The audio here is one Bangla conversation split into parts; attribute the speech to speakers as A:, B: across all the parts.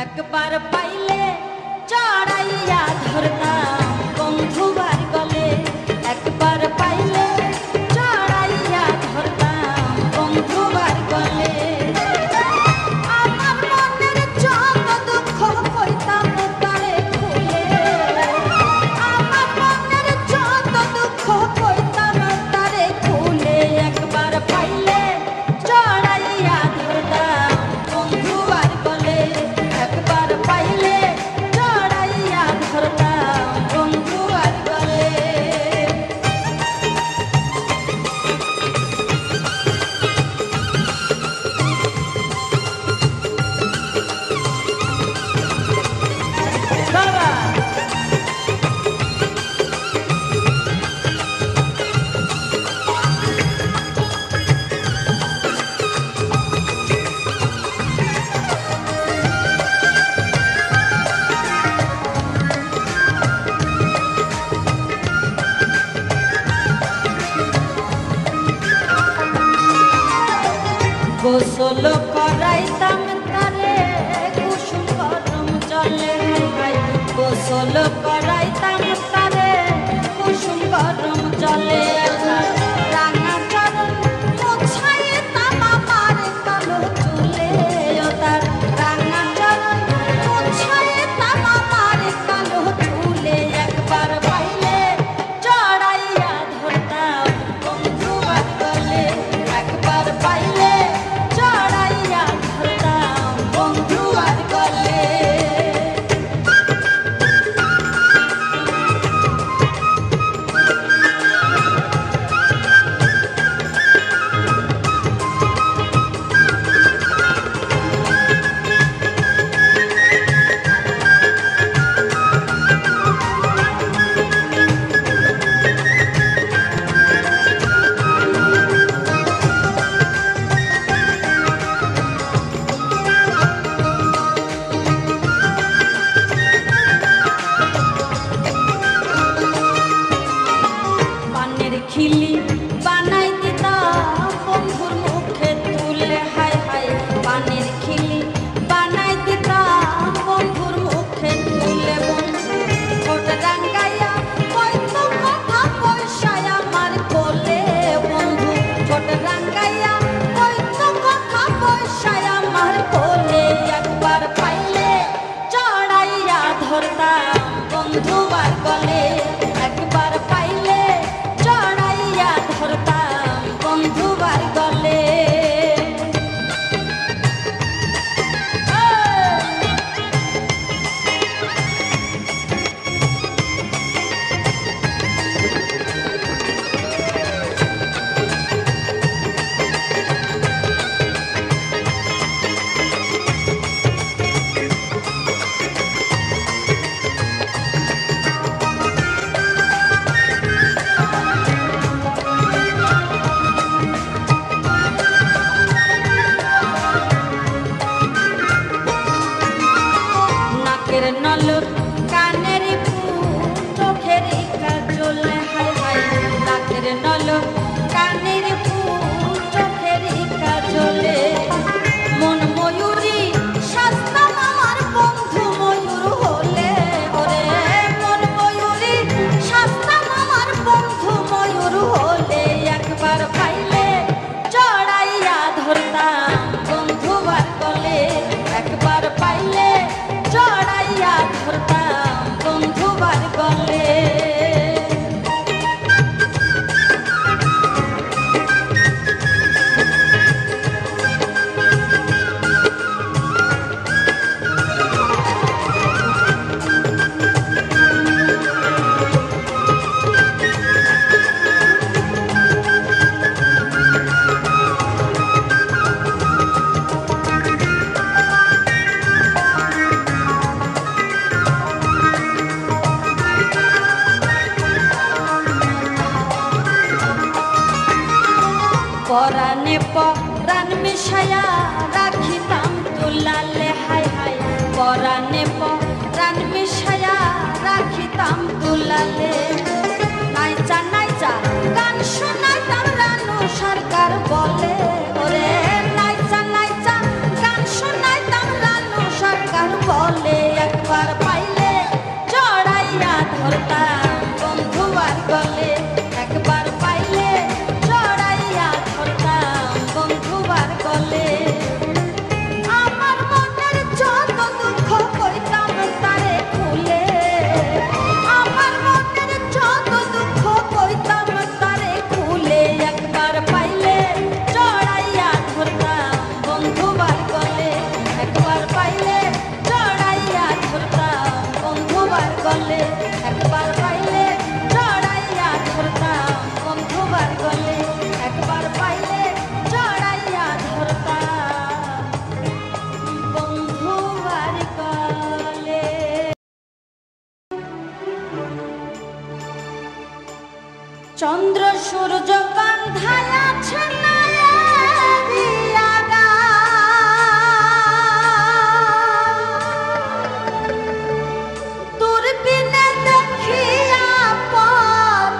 A: একবার পাইলে চড়াইয়া ধরতাম বন্ধুবার গলে, একবার পাইলে চড়াইয়া ধরতাম বন্ধুবার গলে। আমার মনের যত দুঃখ কইতাম তারে খুলে, আমার মনের যত দুঃখ কইতাম তারে খুলে। একবার পাইলে চড়াইয়া ধরতাম বন্ধুবার গলে, একবার পাইলে চড়াইয়া ধরতাম বন্ধুবার গলে। গোসল করাইতাম তারে কুসুম গরম জলে, গোসল করাইতাম তারে কুসুম গরম জলে। রাঙা চরণ মুছাইতাম আমার কালো চুলে, ও তার রাঙা চরণ মুছাইতাম আমার কালো চুলে। একবার পাইলে চড়াইয়া ধরতাম বন্ধুবার গলে, একবার পাইলে চড়াইয়া ধরতাম বন্ধুবার গলে। চন্দ্র সূর্য বান্ধায় আছে নায়েরি আগা, দূরবীনে দেখিয়া পথ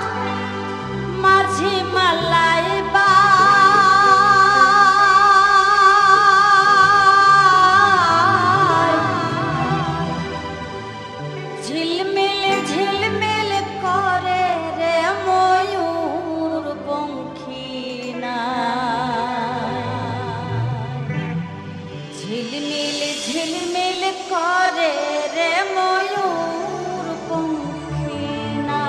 A: মাঝি মালাই বা ঝিলমিল ঝিলমিল করে রে ময়ূর পঙ্খী না, ঝিলমিল ঝিলমিল করে রে ময়ূর পঙ্খী না।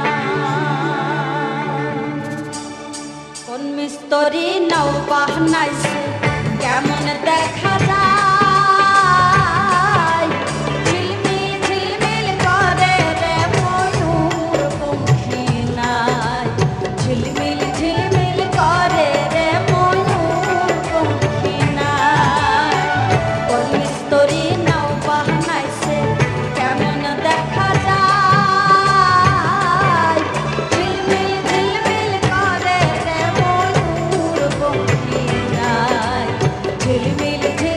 A: কোন মিস্তরি নাও বাহনাইছে কেমন দেখা যায়, ঝিলমিল ঝিলমিল করে রে ময়ূর পঙ্খী নাই, ঝিলমিল ঝিলমিল করে রে ময়ূর পঙ্খী নাই। কোন মিস্তরি নাও বাহনাইছে কেমন দেখা যায়, ঝিলমিল ঝিলমিল করে রে ময়ূর পঙ্খী নাই, ঝিলমিল ঝিলমিল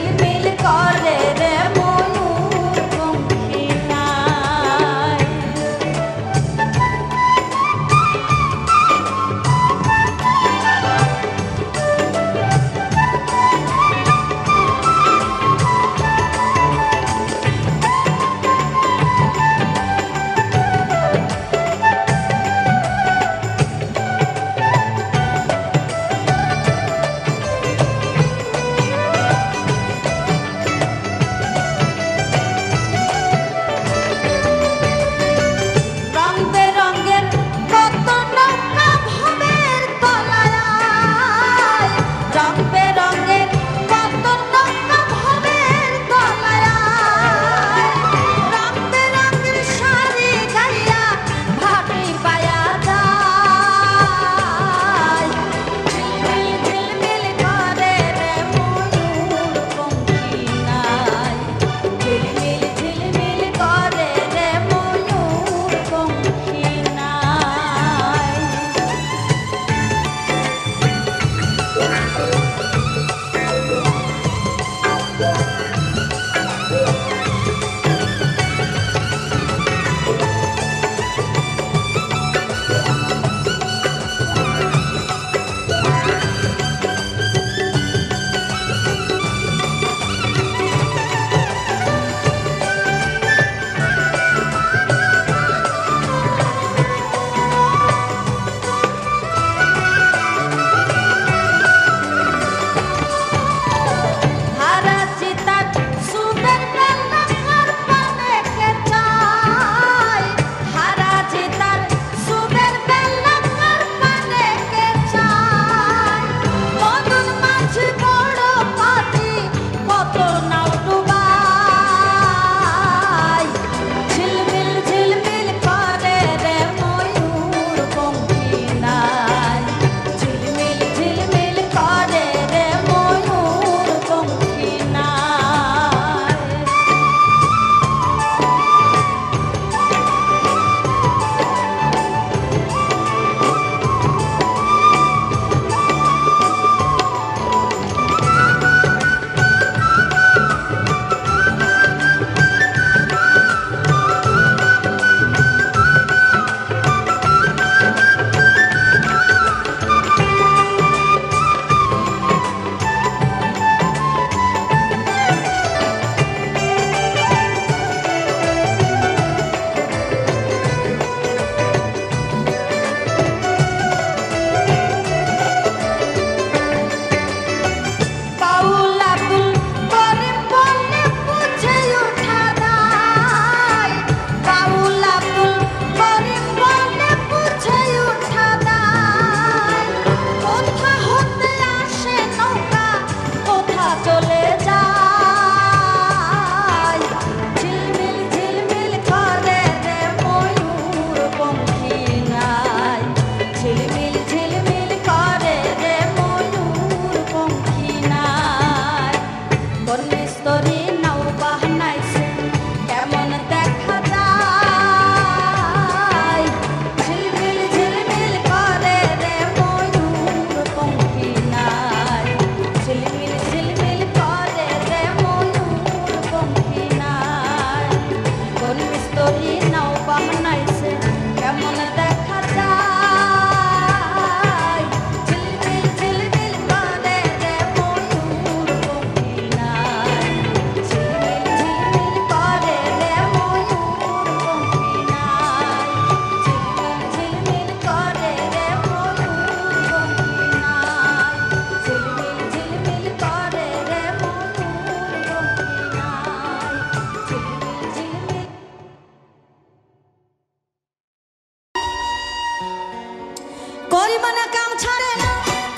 A: ছাড়ে না,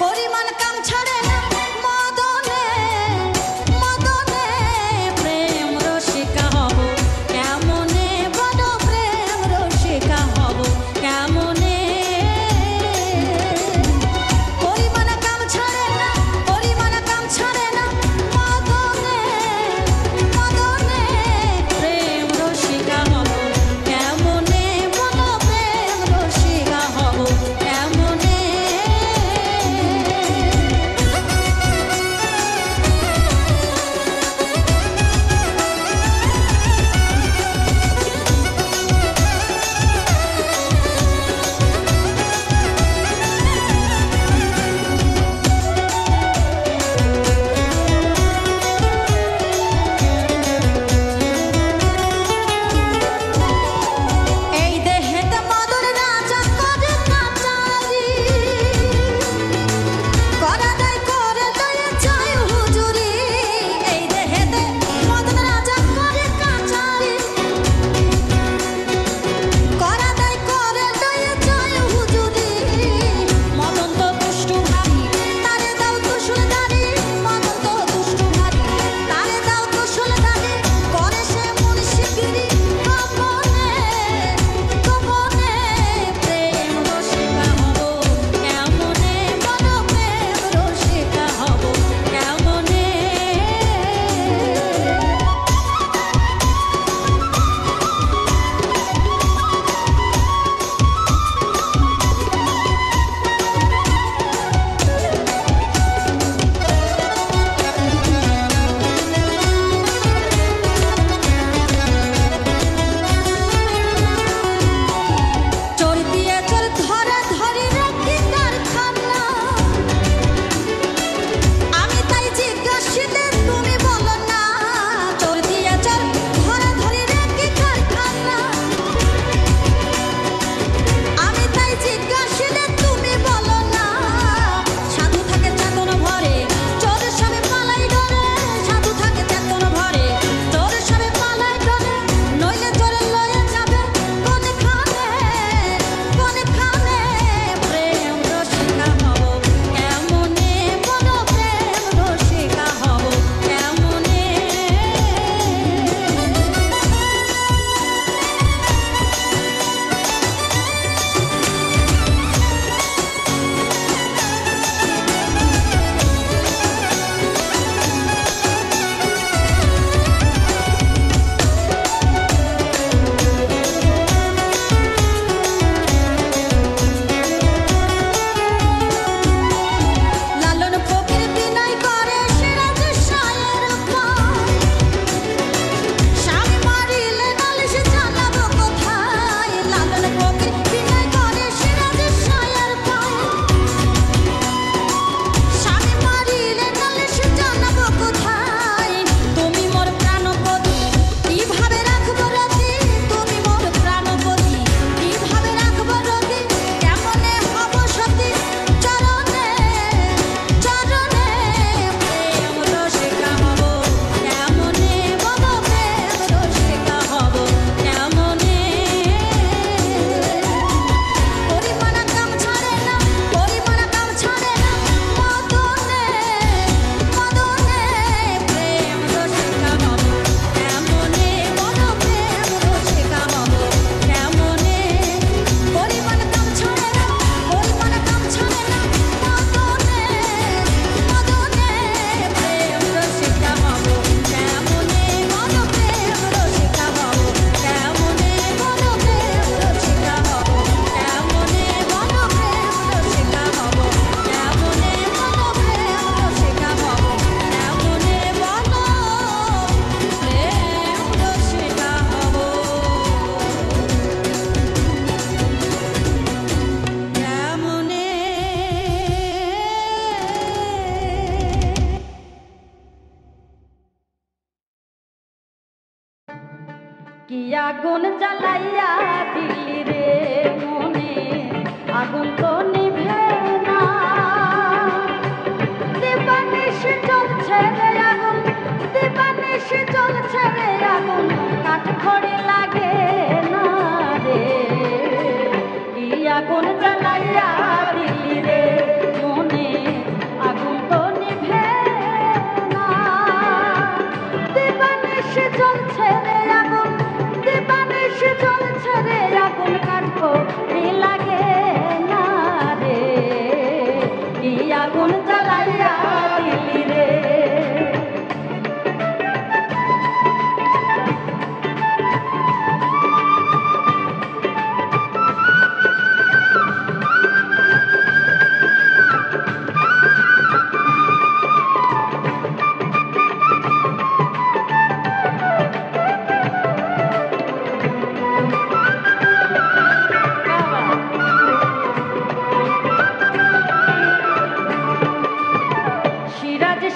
A: পরিমাণ কাম ছাড়ে না, মদনে মদনে প্রেম রসিকা হব কেমনে, বড় প্রেম রসিকা হব কেমনে। পরিমাণ কাম ছাড়ে না, পরিমাণ কাম ছাড়ে না, মদনে মদনে প্রেম রসিকা হব কেমনে, বড় প্রেম রসিকা হব কেমনে। এই দেহেতে মদন রাজা করে কাটারি, করা দেয় করে লয়ে যায় হুজুরি। এই দেহেতে মদন রাজা করে কাটারি, করা দেয় করে লয়ে যায় হুজুরি। মদন তো দুষ্টু ভারী, তারে দাও কুশলদারি, মদন তো দুষ্টু ভারী, তারে দাও কুশলদারি, করে সে মুনশিগিরি গোপনে গোপনে প্রেম রসিকা হব কেমনে, বড় প্রেম রসিকা হব কেমনে। চোর দিয়ে চোর ধরা ধরি রাখি কারখানা, আমি তাই জিজ্ঞাসিতে তুমি বলো না। চোর দিয়ে চোর ধরা ধরি রাখি কারখানা, আমি তাই জিজ্ঞাসিতে তুমি বলো না। সাধু থাকে চেতন ভরে, চোর সবে পালাই ডরে, সাধু থাকে চেতন ভরে, চোর সবে পালাই ডরে, নইলে চোর লয়ে যাবে কোনখানে কোনখানে। প্রেম রসিকা হব কেমনে, বড় প্রেম রসিকা হব কেমনে। লালন ফকির বিনয় করে সিরাজ শায়ের পায়, স্বামী মারিলে নালিশ জানাবো কোথায়। লালন ফকির বিনয় করে সিরাজ শায়ের পায়, স্বামী মারিলে নালিশ জানাবো কোথায়। তুমি মোর প্রাণপতি কিভাবে রাখবো রতি, তুমি মোর প্রাণপতি কিভাবে রাখবো রতি, কেমনে হব সতী চরণে চরণে প্রেম রসিকা হব কেমনে, বড় প্রেম রসিকা হব কেমনে। পরিমাণ কাম ছাড়ে না, পরিমাণ কাম ছাড়ে না, মদনে মদনে প্রেম রসিকা হব কেমনে, বড় প্রেম রসিকা হব কেমনে। পরিমাণ কাম ছাড়ে না, পরিমাণ কাম ছাড়ে না, মদনে মদনে প্রেম রসিকা হব কেমনে, বড় প্রেম রসিকা হব কেমনে, বড় প্রেম রসিকা হব কেমনে, বড় প্রেম রসিকা হব কেমনে, বড় প্রেম রসিকা হব কেমনে, বড় কি আগুন জ্বালাইয়া দিলি রে মনে, আগুন তো নিভে না। দিবানিশি জ্বলছে রে আগুন, দিবানিশি জ্বলছে রে আগুন, কাঠ খড়ি লাগে না রে। কি আগুন জ্বালাইয়া দিলি রে দিবানিশি জ্বলছে রে আগুন, দিবানিশি জ্বলছে রে আগুন, কাটবো লাগে না রে, কি আগুন জ্বালাইয়া দিলি রে।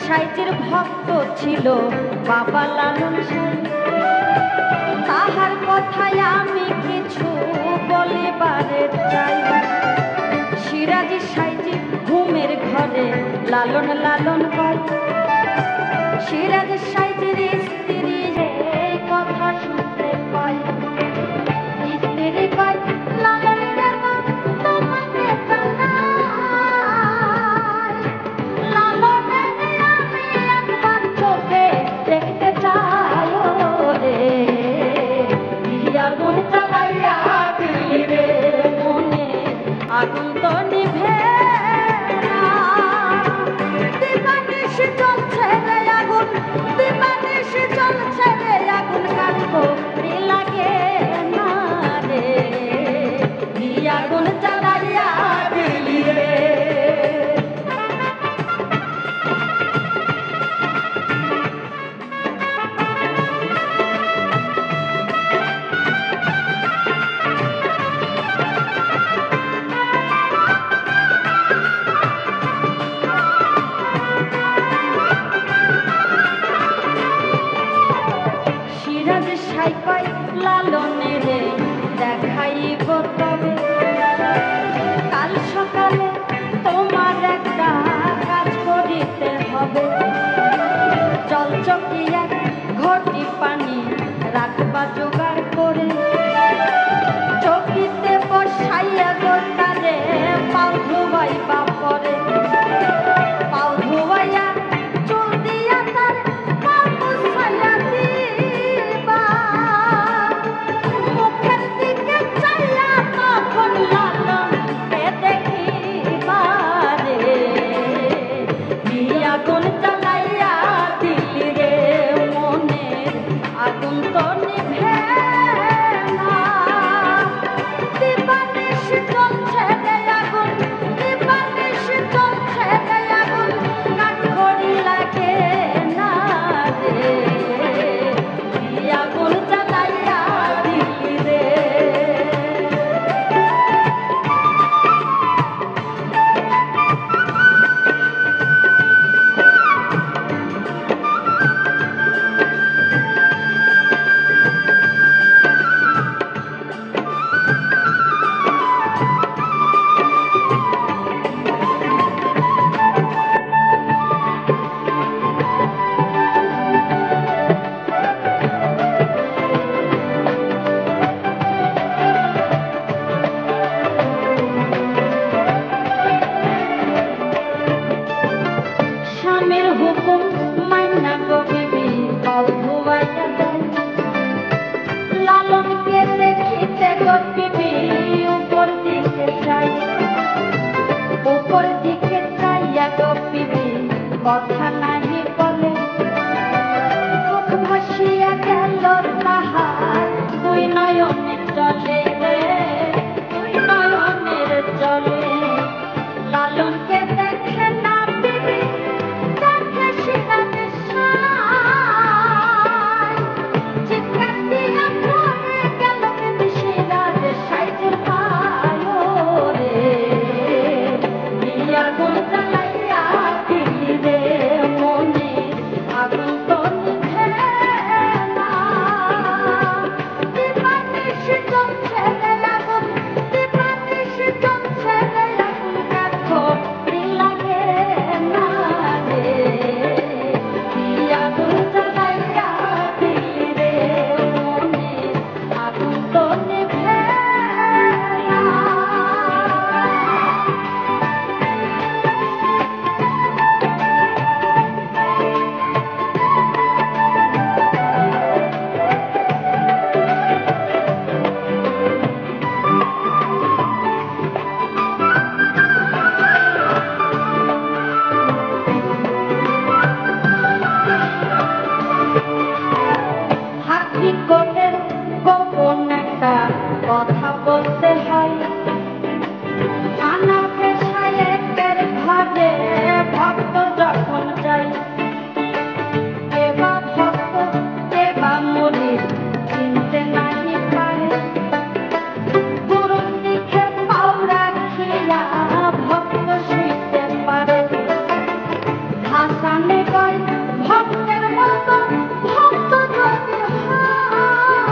A: সাইজের ভক্ত ছিল বাবা লালন সাই, তাহার কথায় আমি কিছু বলিবারে চাই। সিরাজি সাইজি ঘুমের ঘরে লালন লালন কয়, সিরাজি সাইজির স্ত্রী এই কথা শুনতে পায়, স্ত্রী কয় লালন তোমাকে দেখতে চাই রে, আগুন জ্বালাইয়া দিলি রে, মনে আগুন তো নিভে না, দিবানিশি জ্বলছে রে আগুন, দিবানিশি জ্বলছে রে আগুন, কাটবো লাগে না রে, আগুন জ্বালাইয়া দিলি রে। লালনে রে দেখাইব তবে, কাল সকালে তোমার একটা কাজ করিতে হবে, জলচকিয়া ঘটি পানি রাখবা জোগাড় করে, চকিতে বসাইয়া গোটারে পাও ধুবাইবা পরে, পাও ধুবাইয়া চুল দিয়া তার পাও মুছাইয়া দিবা, মুখের দিকে চাইয়া তখন লালনকে দেখিবা রে, কি আগুন জ্বালাইয়া দিলি রে, মনের আগুন তো নিভে কোটের গোপন একটা কথা বলতে হয় নানা পেশায় একের ঘরে ভক্ত যখন যাই কে বা ভক্ত কে বা মুরিদ চিনতে নাহি পারে গুরুর দিকে পাও রাখিয়া ভক্ত শুইতে পারে হাসানে কয় ভক্তের মতো ভক্ত যদি হয়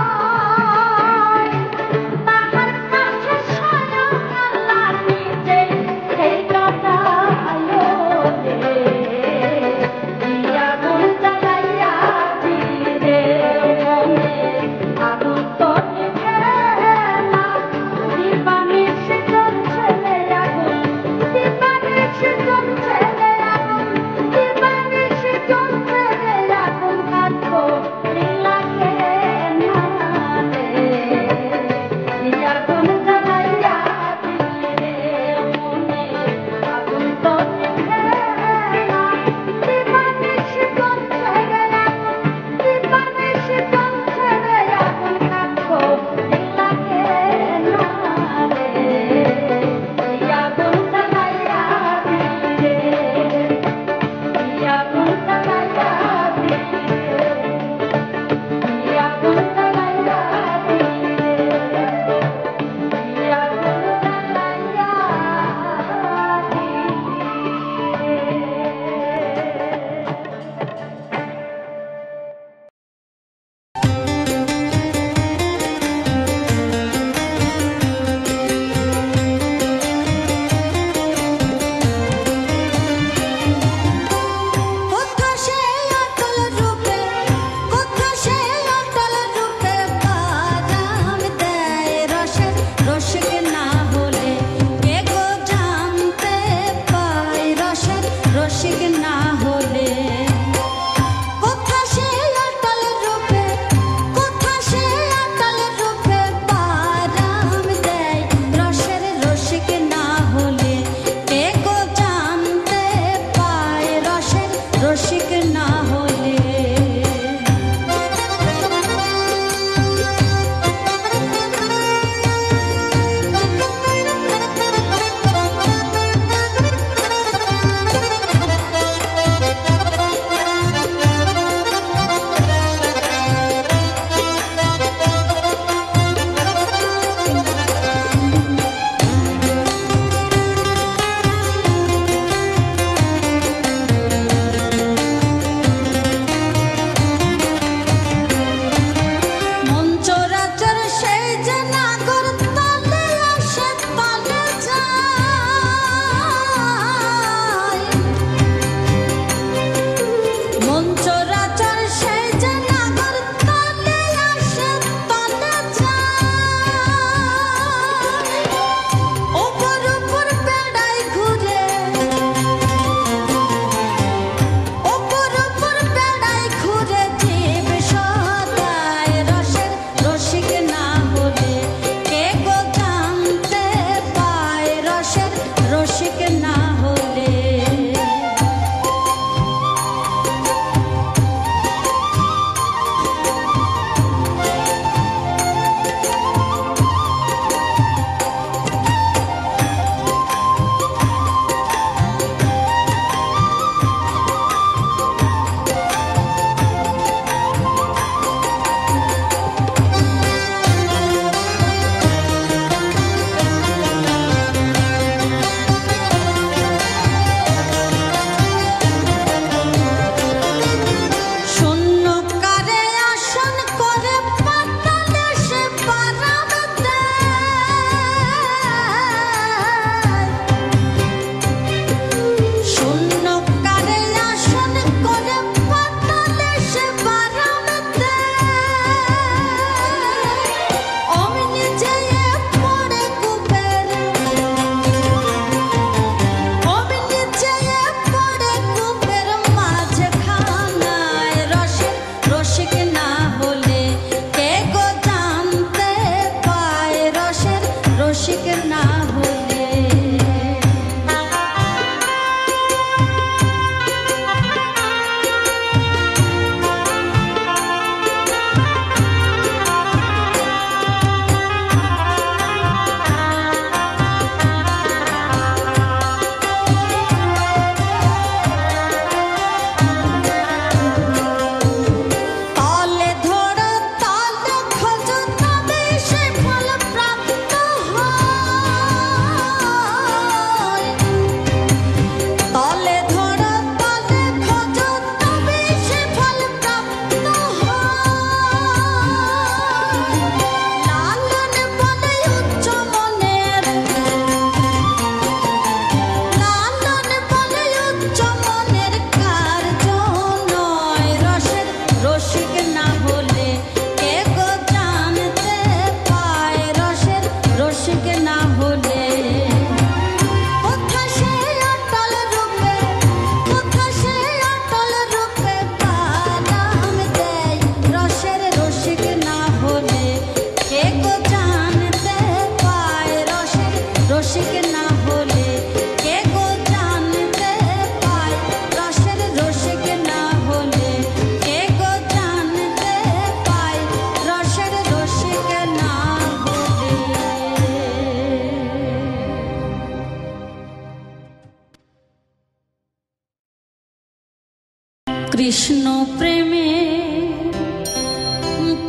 A: কৃষ্ণ প্রেমে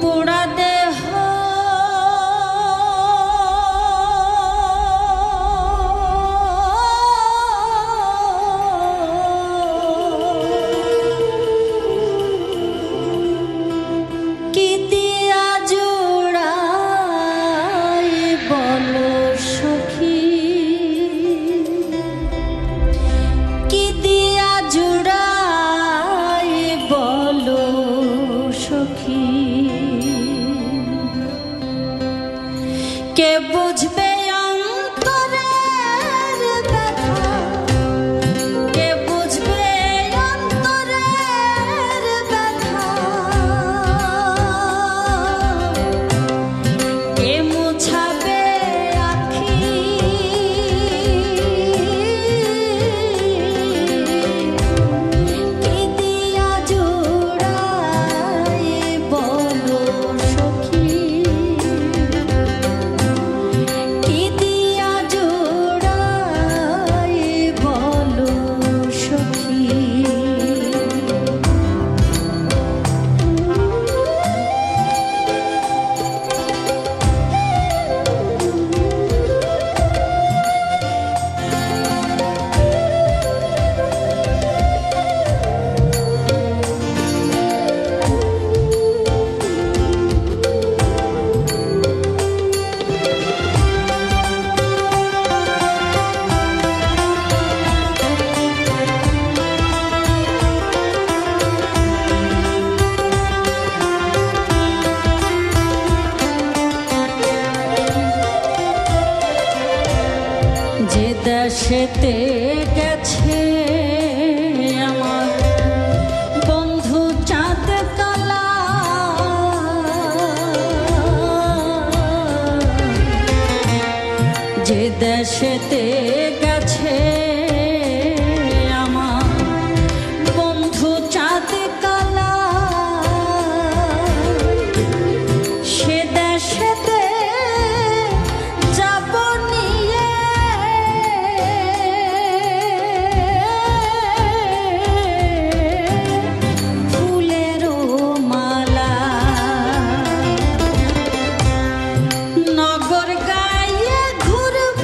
A: পোড়া দেহ কি দিয়া জোড়াই বলো সখী, কি দিয়া জোড়াই বলো সখী, কে বুঝবে অন্তরের ব্যথা, কে বুঝবে অন্তরের ব্যথা, কে মুছাবে আখি, কি দিয়া জোড়াই বলো সখী, কি দিয়া জোড়াই বলো সখী। যে দেশেতে গেছে আমার বন্ধু চাঁদ কালা, যে দেশেতে গেছে আমার বন্ধু চাঁদ কালা, সে দেশেতে যাব নিয়ে ফুলেরও মালা, নগর গায়ে ঘুরব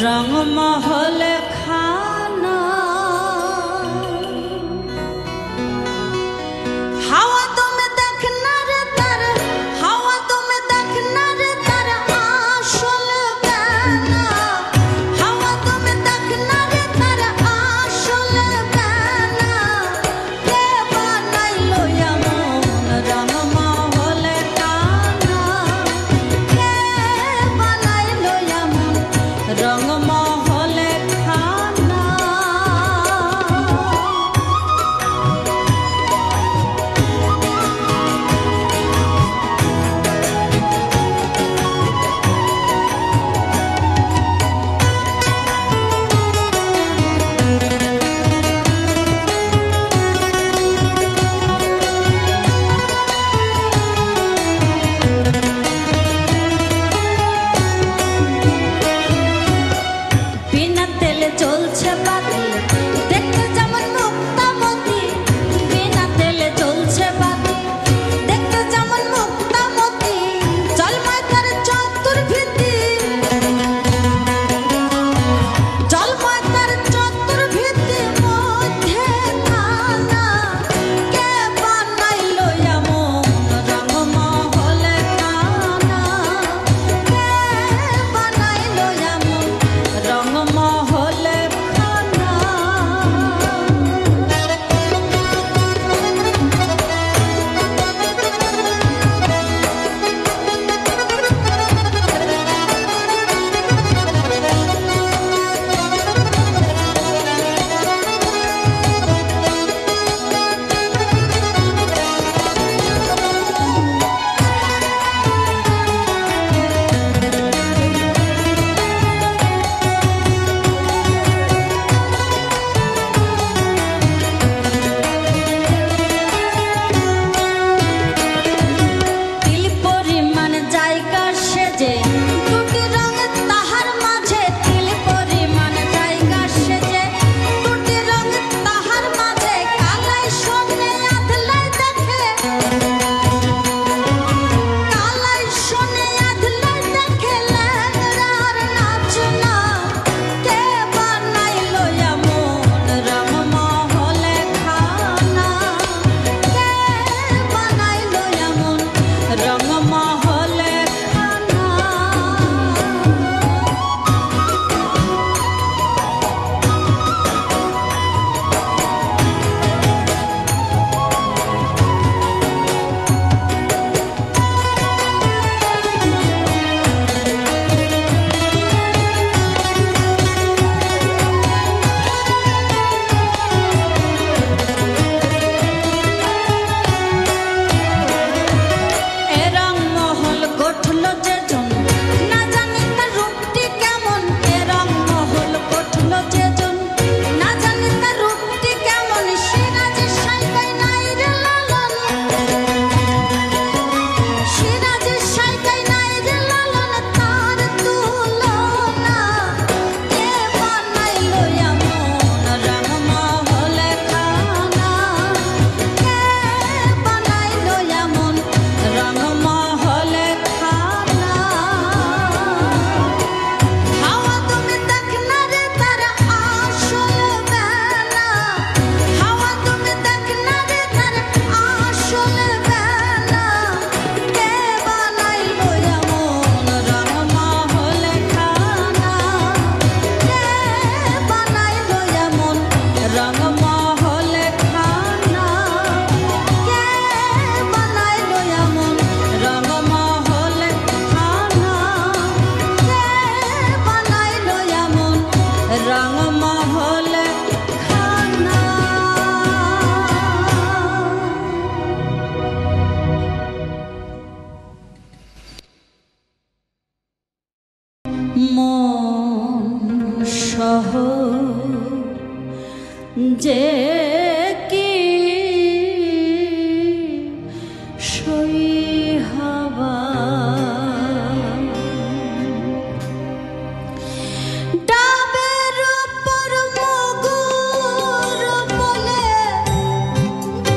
A: रंगमहल खाना हवा तुम्हें देखना रे तार हवा तुम्हें देखना रे तार आशल गाना हवा तुम्हें देखना रे तार आशल गाना के बनाइलो एमन रंगमहल खाना के बनाइलो एमन रंगमहल खाना बिना तेले चलছে বাতি দেখতে যেমন মুক্তামতি বিনা তেলে চলছে বাতি দেখতে যেমন মুক্তামতি জলময় তার চতুর্ভিত্তি জলময় তার চতুর্ভিত্তি মধ্যে খানা কে বানাইলো এমন রংমহল খানা কে বানাইলো এমন রংমহল খানা তিল পরিমাণ জায়গা সেজে দুটি রঙে তাহার মাঝে তিল পরিমাণ জায়গা সেজে দুটি রঙে তাহার মাঝে কালাই শোনে আধলাই দেখে কালাই শোনে আধলাই দেখে ল্যাংড়ার নাচ না কে বানাইলো এমন রংমহল খানা কে বানাইলো এমন রংমহল খানা এ রংমহল গঠল যেজন না জানি তার রূপটি কেমন এ রংমহল গঠল যেজন না জানি তার রূপটি কেমন সিরাজের সাইকাই নাই রে লালন সিরাজের সাইকাই নাই রে লালন তার তুলনা কে বানাইলো এমন রংমহল খানা কে বানাইলো এমন রংমহল খানা হাওয়া তুমি দেখনা রে তার আসল বেলা হাওয়া তুমি দেখনা রে তার আসল বেলা কে বানাইলো এমন রংমহল খানা কে বানাইলো এমন রংমহল খানা কে বানাইলো এমন রংমহল খানা কে বানাইলো এমন রংমহল খানা মন সহ যে কি সই হবা ডাবের উপর মগুর বলে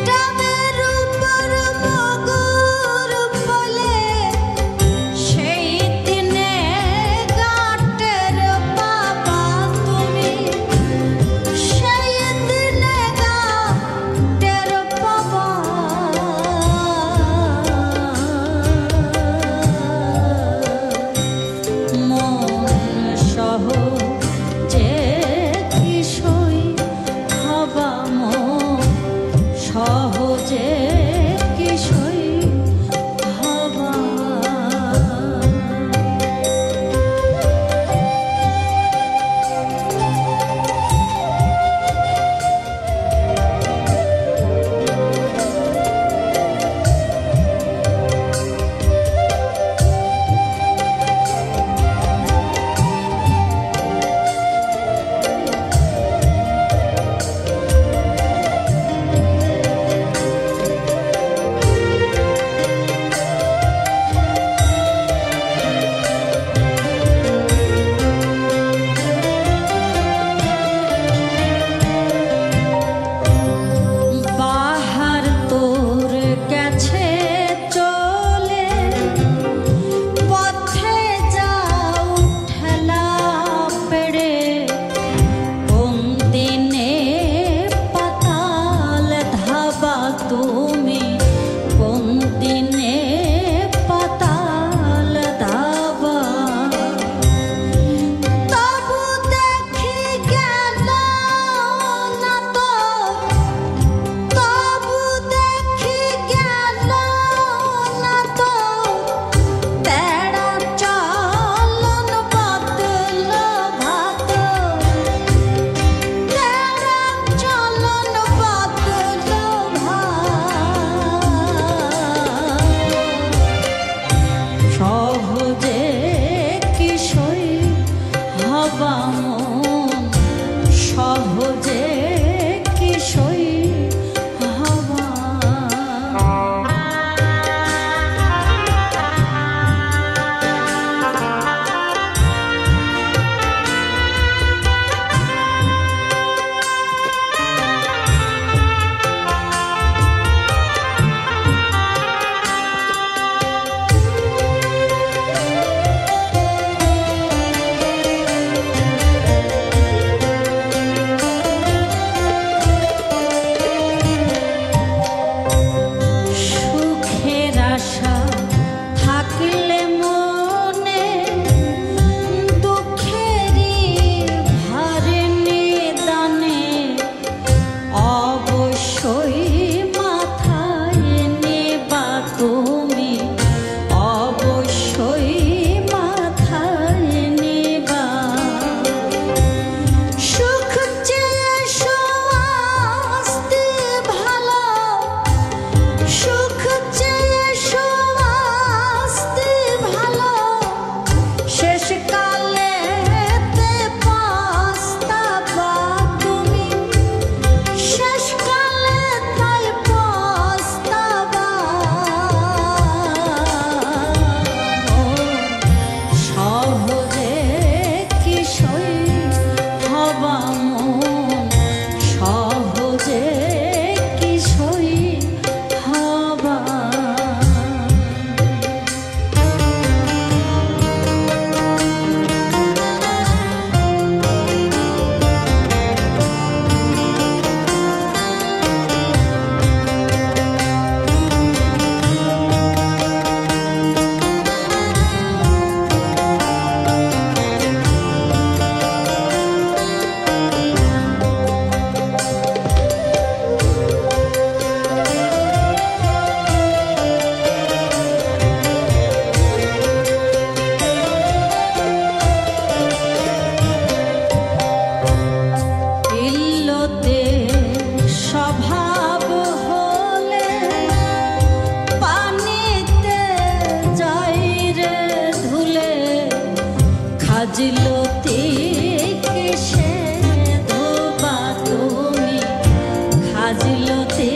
A: ডাবের উপর মগুর বলে সেই দিনে গাটের খাজলতে কেসে ধোবা তুমি খাজলতে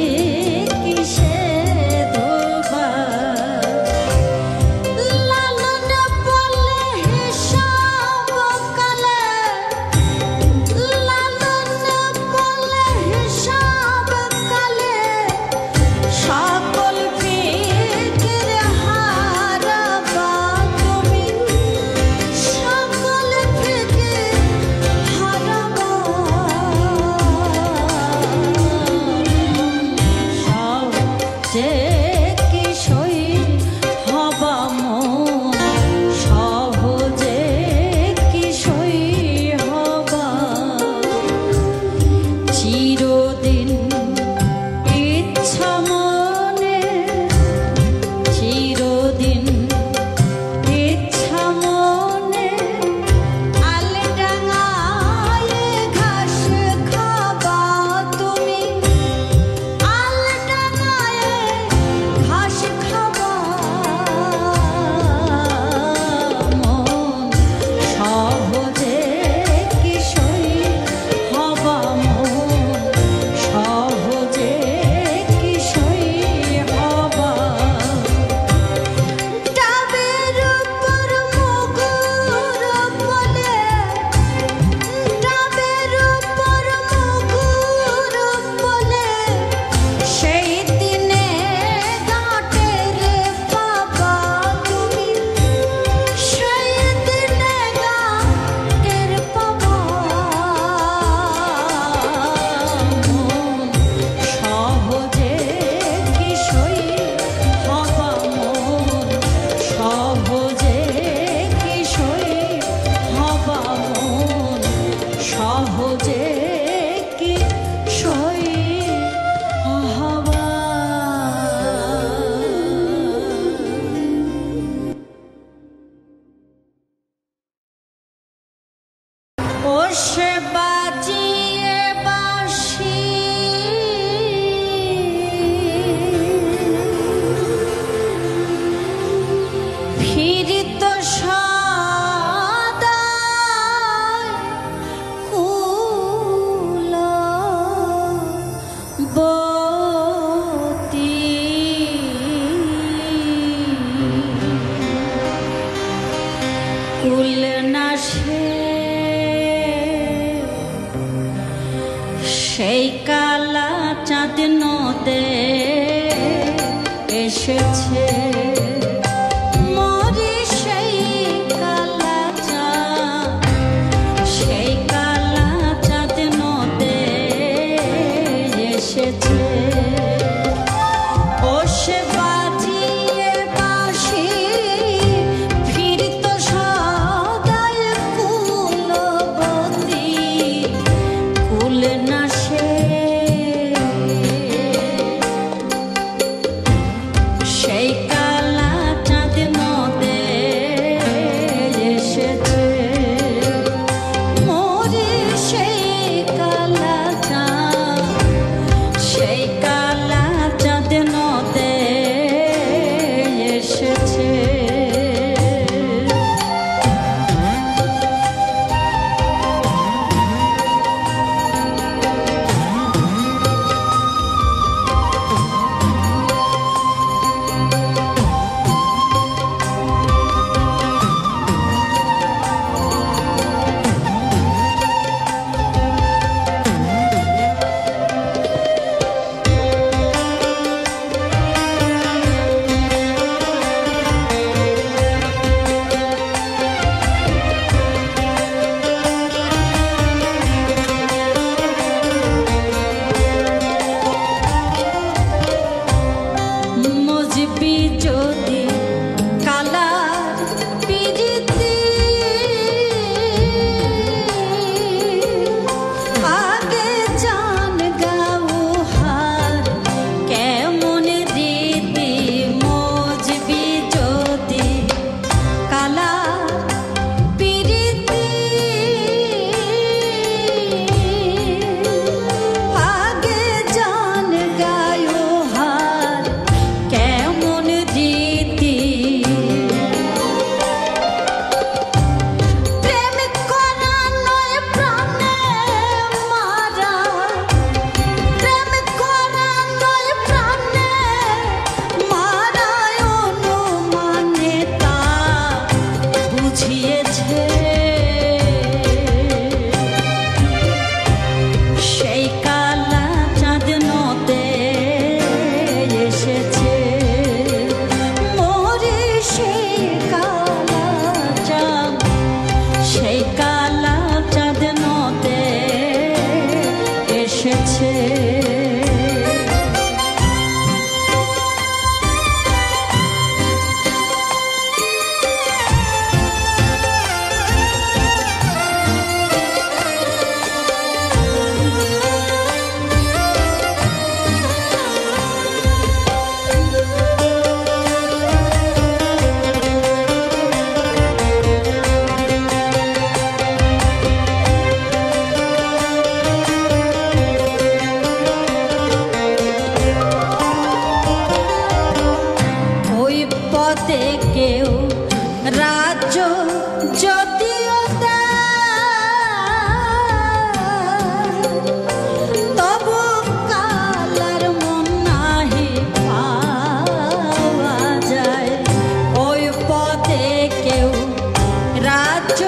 A: কিসে ধোবা লালন বলে হিসাব কালে লালন বলে হিসাব কালে সকল ফিকির হারাবা তুমি সকল ফিকির হারাবা সব যে কিসই হবা মন সহজে কিসই হবা চিরদিন ইচ্ছা মনে চিরদিন ইচ্ছা মনে আলডাঙায় ঘাস খাবা তুমি আলডাঙায় ঘাস খাবা মন সহজে কিসই হবা মন সহজে কিসই হবা ডাবের উপর মুগুর বলে ডাবের উপর মুগুর বলে সেই দিনে গাঁটের পাবা তুমি সেই দিনে গাঁটের পাবা মন সহজে কিসই হবা মন সহজে কিসই হবা মন সহজে কিসই হবা ও সে বাজিয়ে বাঁশি ফিরিত সদায় কুলবতী কুল নাশে সেই কালা চাঁদ নদে এসেছে মরি সেই কালা চাঁদ সেই কালা চাঁদ নদে এসেছে ও সে বাজিয়ে বাঁশি ফিরিত সদায় কুলবতী কুল নাশে সেই যদিও তবু কালার মন নাহি পাওয়া যায়, ওই পথে কেউ রাজ্য